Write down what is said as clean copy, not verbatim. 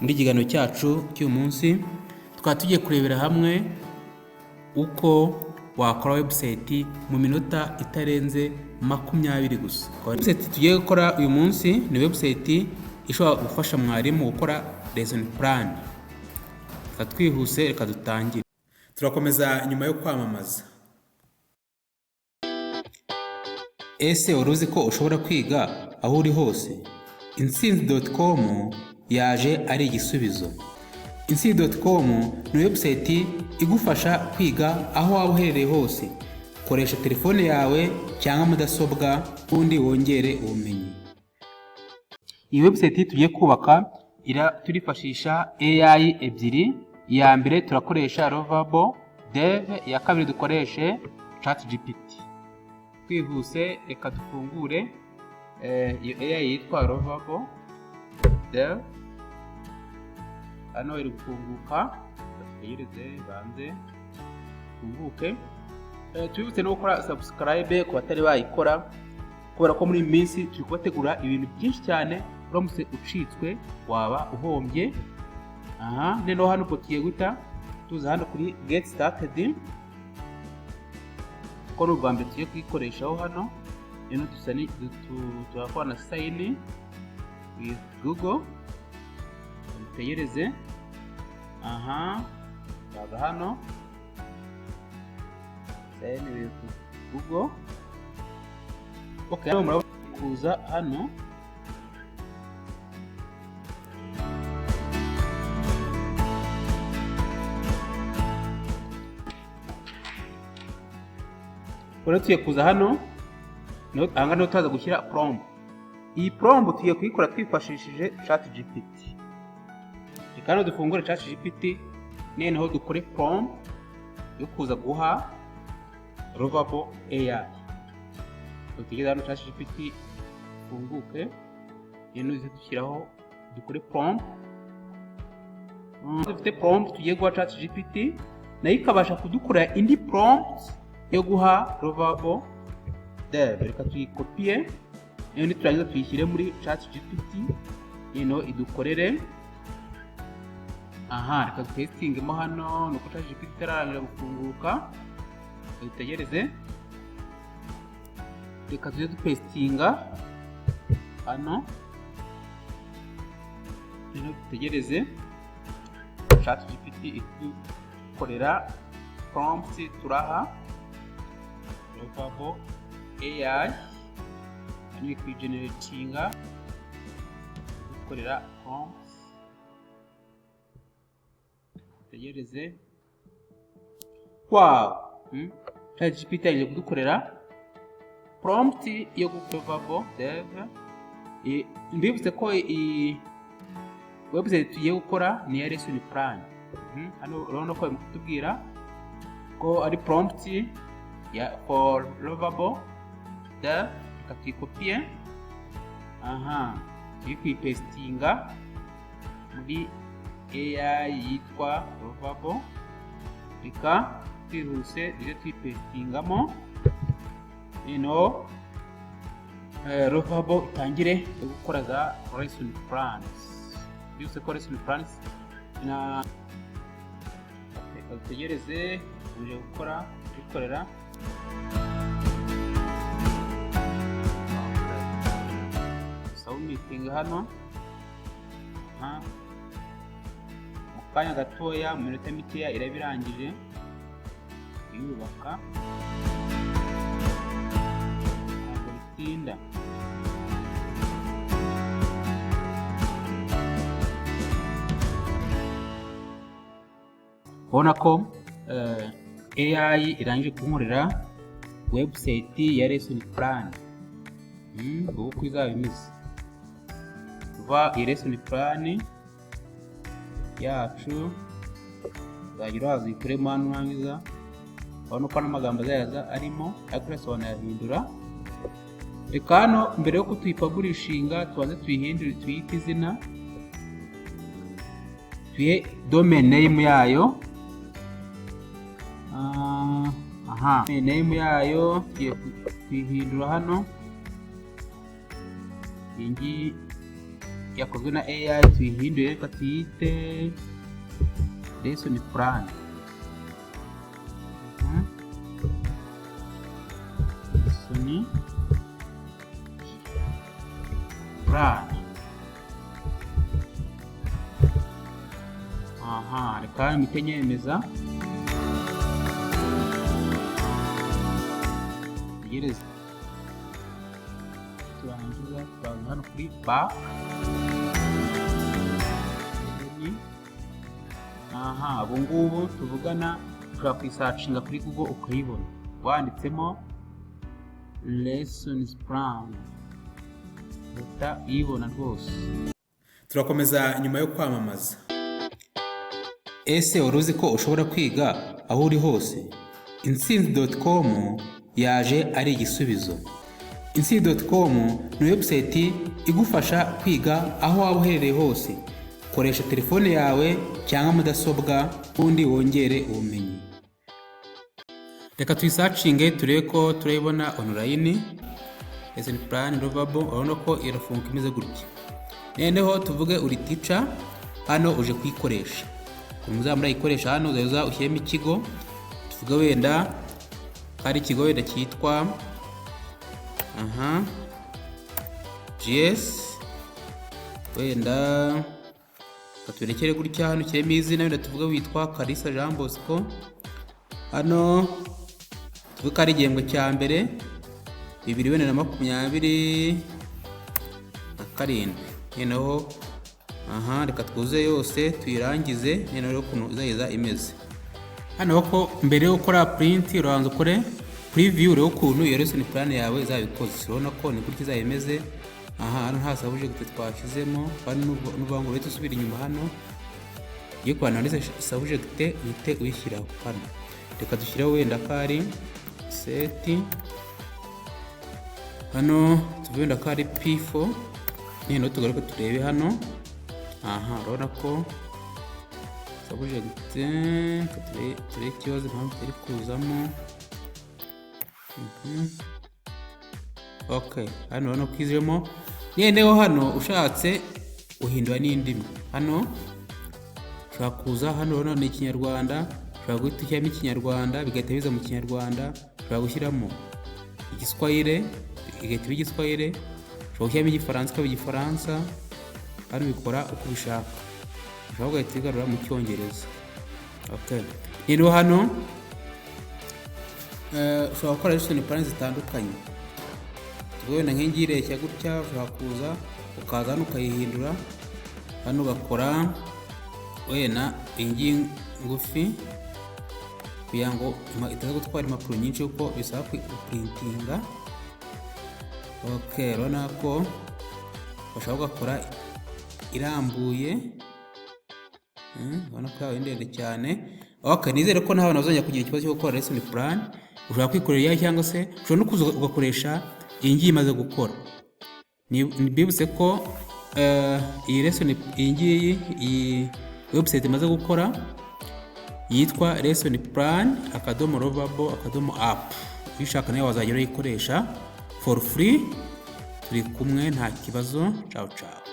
Muri ikiganiro cyacu cy'uyu munsi tukaba tugiye kurebera hamwe uko wakora website mu minota itarenze 20 gusa. Website tugiye gukora uyu munsi ni website ishobora gufasha mwarimu gukora lesson plan. Twihuse reka dutangire. Turakomeza nyuma yo kwamamaza. Ese uruzi ko ushobora kwiga aho uri hose? Intsinzi.com yaje ari igisubizo. Intsinzi.com ni website igufasha kwiga aho waba uherereye hose. Koresha telefone yawe cyangwa mudasobwa ubundi wongere ubumenyi. Iyi website tugiye kubaka turifashisha AI ebyiri. Iya mbere turakoresha Lovable Dev, iya kabiri dukoreshe ChatGPT. Twihuse reka dufungure iyo AI yitwa Lovable Dev. Hano iri gufunguka, tutegereze banze funguke. Twibutse no gukora subscribe ku batari bayikora, kubera ko muri iyi minsi turi kubategura ibintu byinshi cyane. Uramutse ucitswe waba uhombye. Neno hano tugiye guta tuza hano kuri Get Started. Ko n'ubwa mbere tugiye kuyikoreshaho hano. Neno dusani turakora na sign with Google. Tutegereze. Baga hano sign with Google. Okay, hano murabona kuza hano. Tugiye kuza hano, aha niho tuza gushyira prompt. Iyi prompt tugiye kuyikora twifashishije ChatGPT. Reka hano dufungure ChatGPT, noneho dukore prompt yo kuza guha Lovable AI. Tugiye hano ChatGPT funguke, noneho dushyiraho dukore prompt. Dufite prompt tugiye guha ChatGPT, nayo ikabasha kudukorera indi prompt yo guha Lovable Dev. Reka tuyikopiye, noneho turangiza tuyishyire muri ChatGPT, noneho idukorere. Reka dupestingemo hano, nuko ChatGPT itararangira gufunguka. Dutegereze. Reka tujye dupestinga hano, noneho dutegereze ChatGPT idukorera prompt turaha Lovable AI. Ni kwigeneratinga dukorera prompt. Tegereze. Wow! ChatGPT yaje kudukorera prompt yo Lovable Dev. Mbibutse ko website tugiye gukora ni ya lesson plan. Hano urabona ko bimutubwira ko ari prompt ya for Lovable Dev. Reka tuyikopiye. Tugiye kuyipestinga muri AI yitwa Lovable. Reka twihuse tujye tuyipestingamo, noneho Lovable itangire gukora za lesson plans. Byose ko lesson plans na reka dutegereze uje gukora bikorera. Submitting hano. Mu kanya gatoya, mu minota mikeya irabirangije yubaka. Ntabwo bitinda. Ubona ko AI irangije kunkorera website ya lesson plan. Uko izaba imeze. Kuva iyi lesson plan yacu zagira hazikure manuangiza. Ubona ko n'amagambo azayaza arimo akurasa wanayahindura. Reka hano mbere yo kutuyipublishinga tubanze tuyihindure, tuyite izina, tuye domain name yayo. Name yayo tuyihindura hano. Iyi yakozwe na AI tuyihindure, reka tuyite lesson plan. Lesson plan. Reka mpite nyemeza. Tegereza turangiza turaza hano kuri back. Ubu ngubu tuvugana ushobora kuyisacinga kuri Google ukayibona wanditsemo lessons plan, uhita uyibona rwose. Turakomeza nyuma yo kwamamaza. Ese wari uzi ko ushobora kwiga aho uri hose? Intsinzi.com yaje ari igisubizo. Intsinzi.com ni website igufasha kwiga aho waba uherereye hose. Koresha telefone yawe cyangwa mudasobwa ubundi wongere ubumenyi. Reka tuyisacinge turebe ko turayibona online. Lesson plan lovable, urabona ko irafunguka imeze gutya. Noneho tuvuge uri teacher, hano uje kuyikoresha. Muzamura ikoresha hano uzaza ushyiremo ikigo. Tuvuge wenda hari ikigo wenda cyitwa GS wenda katurekere gutya. Hano kiremo izina wenda tuvuge witwa Kalisa Jean Bosco. Hano tuvuge ari igihembwe cya mbere 2027. Noneho reka twuze yose tuyirangize. Noneho ukuntu izageza imeze hano ko mbere yo gukora print urabanza ukore preview urebe ukuntu iyo lesson plan yawe izabikoze. Urabona ko ni gutya izayimeze. Hano nta subject twashyizemo, hano nuvuga ngo leta usubira inyuma. Hano iyo kwanaliza subject uhite uyishyiraho hano. Reka dushyiraho wenda kari set. Hano tuvenda kari P4. Noneho tugaruka turebe hano. Urabona ko subject turebe ikibazo mpamvu turi kuzamo. Okay, hano urabona ko izemo. Noneho hano ushatse uhindura n'indimi. Hano ushobora kuza hano urabona ni Ikinyarwanda, ushobora guhita ushyiramo Ikinyarwanda bigahita biza mu Kinyarwanda. Ushobora gushyiramo Igiswahili bigahita biba Igiswahili. Ushobora gushyiramo Igifaransa ikaba Igifaransa. Hano bikora uko ubishaka. Ushobora guhita bigarura mu Cyongereza. Okay, rero hano ushobora gukora lesson plan zitandukanye. Wenda nk'ingireshya gutya ushobora kuza ukaza hano ukayihindura. Hano ugakora wenda iyi ngufi kugira ngo itaza gutwara impapuro nyinshi kuko bisaba printinga. Okay, urabona ko ushobora gukora irambuye. Ubona ko yawe ndende cyane. Okay, nizere ko nta bantu bazongera kugira ikibazo cyo gukora lesson plan. Ushobora kwikorera cyangwa se ushobora no kuza ugakoresha iyi ngiyi imaze gukora. Nibibutse ko iyi lesson iyi website imaze gukora yitwa lessonplan.lovable.app. Bishaka nawe wazagera uyikoresha for free. Turi kumwe nta kibazo. Ciao ciao.